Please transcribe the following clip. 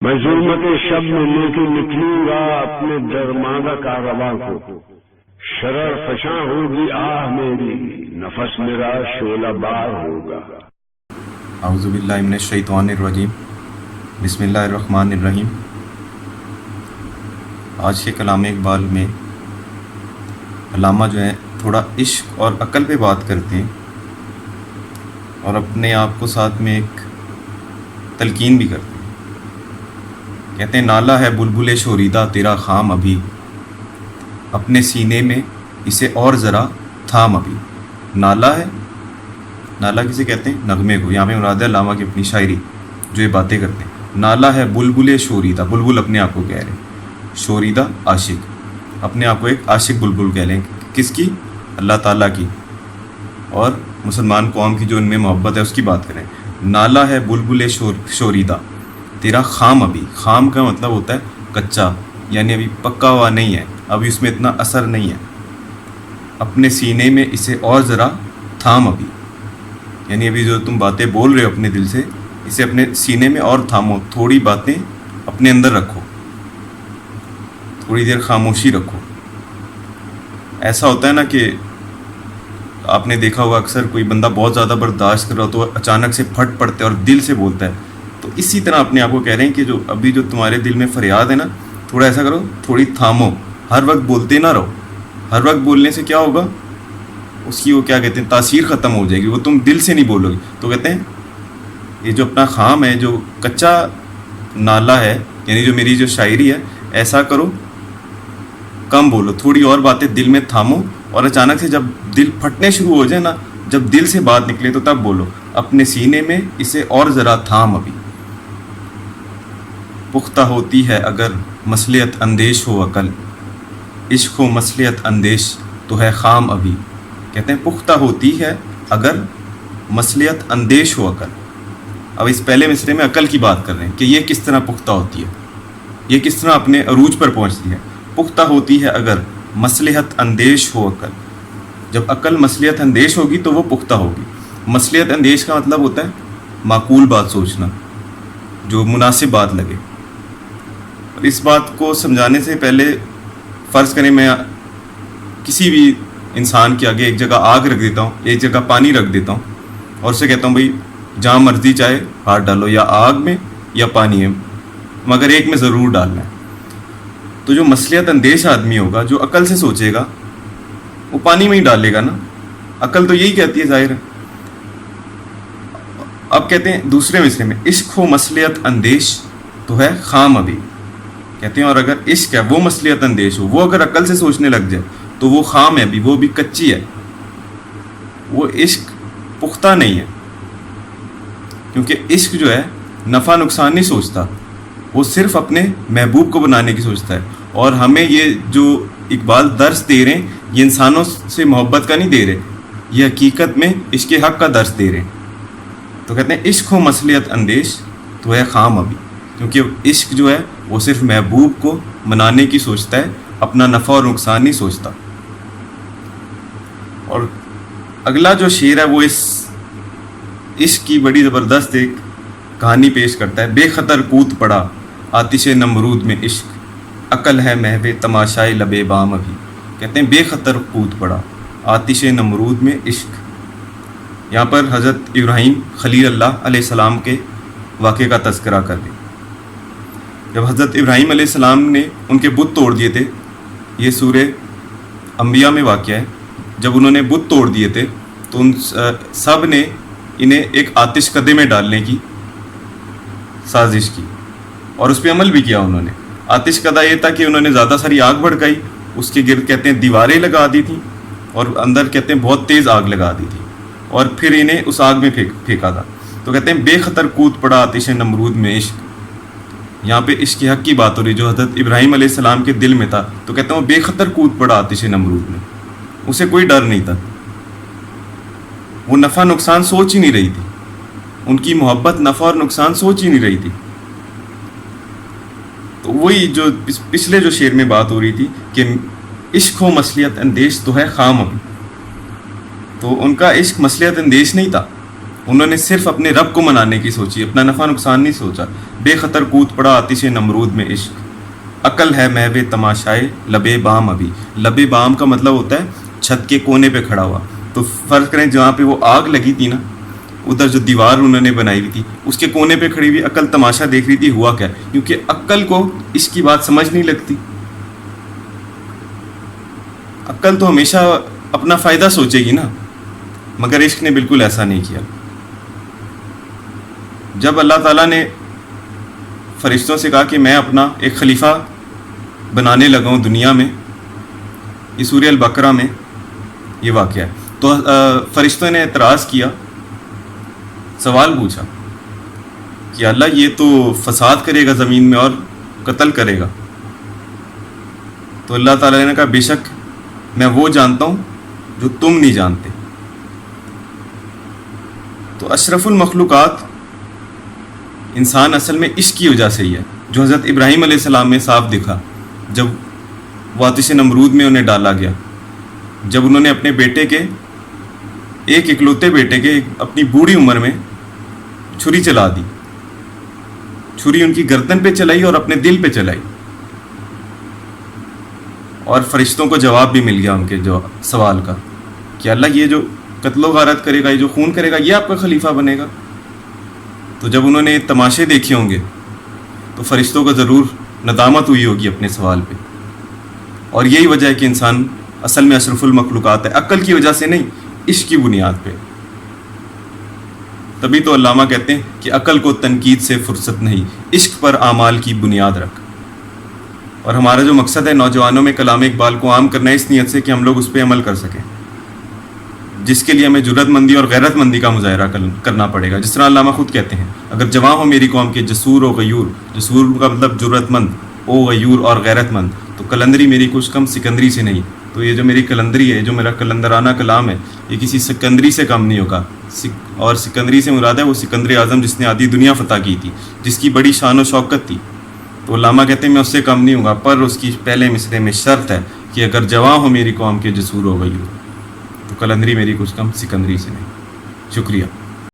میں ظلمت شب میں لے کے نکلوں گا اپنے درماندہ کارواں کو، شرر فشاں ہوگی آہ میری، نفس میرا شعلہ بار ہوگا۔ اعوذ باللہ من الشیطان الرجیم، بسم اللہ الرحمن الرحیم۔ آج کے کلام اقبال میں علامہ جو ہیں تھوڑا عشق اور عقل پہ بات کرتے ہیں اور اپنے آپ کو ساتھ میں ایک تلقین بھی کرتے ہیں۔ کہتے ہیں نالا ہے بلبل شوریدہ تیرا خام ابھی، اپنے سینے میں اسے اور ذرا تھام ابھی۔ نالا ہے، نالا کسے کہتے ہیں؟ نغمے کو۔ یہاں پہ مراد ہے علامہ کی اپنی شاعری جو یہ باتیں کرتے ہیں۔ نالا ہے بلبل شوریدہ، بلبل اپنے آپ کو کہہ رہے ہیں، شوریدہ عاشق، اپنے آپ کو ایک عاشق بلبل کہہ لیں۔ کس کی؟ اللہ تعالیٰ کی اور مسلمان قوم کی جو ان میں محبت ہے اس کی بات کریں۔ نالا ہے بلبل شوریدہ تیرا خام ابھی، خام کا مطلب ہوتا ہے کچا، یعنی ابھی پکا ہوا نہیں ہے، ابھی اس میں اتنا اثر نہیں ہے۔ اپنے سینے میں اسے اور ذرا تھام ابھی، یعنی ابھی جو تم باتیں بول رہے ہو اپنے دل سے، اسے اپنے سینے میں اور تھامو، تھوڑی باتیں اپنے اندر رکھو، تھوڑی دیر خاموشی رکھو۔ ایسا ہوتا ہے نا کہ آپ نے دیکھا ہوگا اکثر کوئی بندہ بہت زیادہ برداشت کر رہا ہو تو اچانک سے پھٹ پڑتا ہے اور دل سے بولتا ہے، تو اسی طرح اپنے آپ کو کہہ رہے ہیں کہ جو ابھی جو تمہارے دل میں فریاد ہے نا، تھوڑا ایسا کرو، تھوڑی تھامو، ہر وقت بولتے نہ رہو۔ ہر وقت بولنے سے کیا ہوگا؟ اس کی وہ کیا کہتے ہیں، تاثیر ختم ہو جائے گی، وہ تم دل سے نہیں بولو گے۔ تو کہتے ہیں یہ جو اپنا خام ہے، جو کچا نالا ہے، یعنی جو میری جو شاعری ہے، ایسا کرو کم بولو، تھوڑی اور باتیں دل میں تھامو، اور اچانک سے جب دل پھٹنے شروع ہو جائے نا، جب دل سے بات نکلے تو تب بولو، اپنے سینے میں اسے اور ذرا تھام ابھی۔ پختہ ہوتی ہے اگر مصلحت اندیش ہو عقل، عشق و مصلحت اندیش تو ہے خام ابھی۔ کہتے ہیں پختہ ہوتی ہے اگر مصلحت اندیش ہو عقل۔ اب اس پہلے مصرے میں عقل کی بات کر رہے ہیں کہ یہ کس طرح پختہ ہوتی ہے، یہ کس طرح اپنے عروج پر پہنچتی ہے۔ پختہ ہوتی ہے اگر مصلحت اندیش ہو عقل، جب عقل مصلحت اندیش ہوگی تو وہ پختہ ہوگی۔ مصلحت اندیش کا مطلب ہوتا ہے معقول بات سوچنا، جو مناسب بات لگے۔ اور اس بات کو سمجھانے سے پہلے فرض کریں میں کسی بھی انسان کے آگے ایک جگہ آگ رکھ دیتا ہوں، ایک جگہ پانی رکھ دیتا ہوں، اور اسے کہتا ہوں بھائی جہاں مرضی چاہے ہاتھ ڈالو، یا آگ میں یا پانی میں، مگر ایک میں ضرور ڈالنا ہے۔ تو جو مصلحت اندیش آدمی ہوگا، جو عقل سے سوچے گا، وہ پانی میں ہی ڈالے گا نا، عقل تو یہی کہتی ہے، ظاہر ہے۔ اب کہتے ہیں دوسرے مصرے میں عشق ہو مصلحت اندیش تو ہے خام ابھی۔ کہتے ہیں اور اگر عشق ہے وہ مصلحت اندیش ہو، وہ اگر عقل سے سوچنے لگ جائے تو وہ خام ہے ابھی، وہ بھی کچی ہے، وہ عشق پختہ نہیں ہے۔ کیونکہ عشق جو ہے نفع نقصان نہیں سوچتا، وہ صرف اپنے محبوب کو بنانے کی سوچتا ہے۔ اور ہمیں یہ جو اقبال درس دے رہے ہیں، یہ انسانوں سے محبت کا نہیں دے رہے، یہ حقیقت میں عشق حق کا درس دے رہے ہیں۔ تو کہتے ہیں عشق ہو مصلحت اندیش تو ہے خام ابھی، کیونکہ عشق جو ہے وہ صرف محبوب کو منانے کی سوچتا ہے، اپنا نفع اور نقصان نہیں سوچتا۔ اور اگلا جو شعر ہے وہ اس عشق کی بڑی زبردست ایک کہانی پیش کرتا ہے۔ بے خطر کود پڑا آتش نمرود میں عشق، عقل ہے محو تماشائے لب بام ابھی۔ کہتے ہیں بے خطر کود پڑا آتش نمرود میں عشق۔ یہاں پر حضرت ابراہیم خلیل اللہ علیہ السلام کے واقعے کا تذکرہ کر دیں۔ جب حضرت ابراہیم علیہ السلام نے ان کے بت توڑ دیے تھے، یہ سورہ انبیاء میں واقعہ ہے، جب انہوں نے بت توڑ دیے تھے تو ان سب نے انہیں ایک آتش کدے میں ڈالنے کی سازش کی، اور اس پہ عمل بھی کیا انہوں نے۔ آتش کدہ یہ تھا کہ انہوں نے زیادہ ساری آگ بھڑکائی، اس کے گرد کہتے ہیں دیواریں لگا دی تھیں، اور اندر کہتے ہیں بہت تیز آگ لگا دی تھی، اور پھر انہیں اس آگ میں پھینکا تھا۔ تو کہتے ہیں بے خطر کود پڑا آتش نمرود میں عشق۔ یہاں پہ عشق حق کی بات ہو رہی جو حضرت ابراہیم علیہ السلام کے دل میں تھا، تو کہتے ہیں وہ بے خطر کود پڑا آتش نمرود میں، اسے کوئی ڈر نہیں تھا، وہ نفع نقصان سوچ ہی نہیں رہی تھی، ان کی محبت نفع اور نقصان سوچ ہی نہیں رہی تھی۔ تو وہی جو پچھلے جو شعر میں بات ہو رہی تھی کہ عشق ہو مصلحت اندیش تو ہے خام ابھی، تو ان کا عشق مصلحت اندیش نہیں تھا، انہوں نے صرف اپنے رب کو منانے کی سوچی، اپنا نفع نقصان نہیں سوچا۔ بے خطر کود پڑا آتش نمرود میں عشق، عقل ہے محو تماشائے لبے بام ابھی۔ لبے بام کا مطلب ہوتا ہے چھت کے کونے پہ کھڑا ہوا۔ تو فرض کریں جہاں پہ وہ آگ لگی تھی نا، ادھر جو دیوار انہوں نے بنائی ہوئی تھی اس کے کونے پہ کھڑی ہوئی عقل تماشا دیکھ رہی تھی ہوا کیا، کیونکہ عقل کو اس کی بات سمجھ نہیں لگتی۔ عقل تو ہمیشہ اپنا فائدہ سوچے گی نا، مگر عشق نے بالکل ایسا نہیں کیا۔ جب اللہ تعالیٰ نے فرشتوں سے کہا کہ میں اپنا ایک خلیفہ بنانے لگا ہوں دنیا میں، یہ سورہ البقرہ میں یہ واقعہ ہے، تو فرشتوں نے اعتراض کیا، سوال پوچھا کہ اللہ یہ تو فساد کرے گا زمین میں اور قتل کرے گا۔ تو اللہ تعالیٰ نے کہا بے شک میں وہ جانتا ہوں جو تم نہیں جانتے۔ تو اشرف المخلوقات انسان اصل میں عشق کی وجہ سے ہی ہے، جو حضرت ابراہیم علیہ السلام میں صاف دکھا جب وہ آتش نمرود میں انہیں ڈالا گیا، جب انہوں نے اپنے بیٹے کے ایک اکلوتے بیٹے کے اپنی بوڑھی عمر میں چھری چلا دی، چھری ان کی گردن پہ چلائی اور اپنے دل پہ چلائی، اور فرشتوں کو جواب بھی مل گیا ان کے سوال کا کہ اللہ یہ جو قتل و غارت کرے گا، یہ جو خون کرے گا، یہ آپ کا خلیفہ بنے گا۔ تو جب انہوں نے تماشے دیکھے ہوں گے تو فرشتوں کو ضرور ندامت ہوئی ہوگی اپنے سوال پہ، اور یہی وجہ ہے کہ انسان اصل میں اشرف المخلوقات ہے، عقل کی وجہ سے نہیں، عشق کی بنیاد پہ۔ تبھی تو علامہ کہتے ہیں کہ عقل کو تنقید سے فرصت نہیں، عشق پر اعمال کی بنیاد رکھ۔ اور ہمارا جو مقصد ہے نوجوانوں میں کلام اقبال کو عام کرنا ہے، اس نیت سے کہ ہم لوگ اس پہ عمل کر سکیں، جس کے لیے ہمیں جرأت مندی اور غیرت مندی کا مظاہرہ کرنا پڑے گا۔ جس طرح علامہ خود کہتے ہیں اگر جواں ہو میری قوم کے جسور و غیور، جسور کا مطلب جرأت مند، او غیور اور غیرت مند، تو کلندری میری کچھ کم سکندری سے نہیں۔ تو یہ جو میری کلندری ہے، جو میرا کلندرانہ کلام ہے، یہ کسی سکندری سے کم نہیں ہوگا۔ اور سکندری سے مراد ہے وہ سکندر اعظم جس نے آدھی دنیا فتح کی تھی، جس کی بڑی شان و شوکت تھی۔ تو علامہ کہتے ہیں میں اس سے کم نہیں ہوں گا، پر اس کی پہلے مصرعے میں شرط ہے کہ اگر جواں ہو میری قوم کے جسور و غیور، تو کلندری میری کچھ کم سکندری سے نہیں۔ شکریہ۔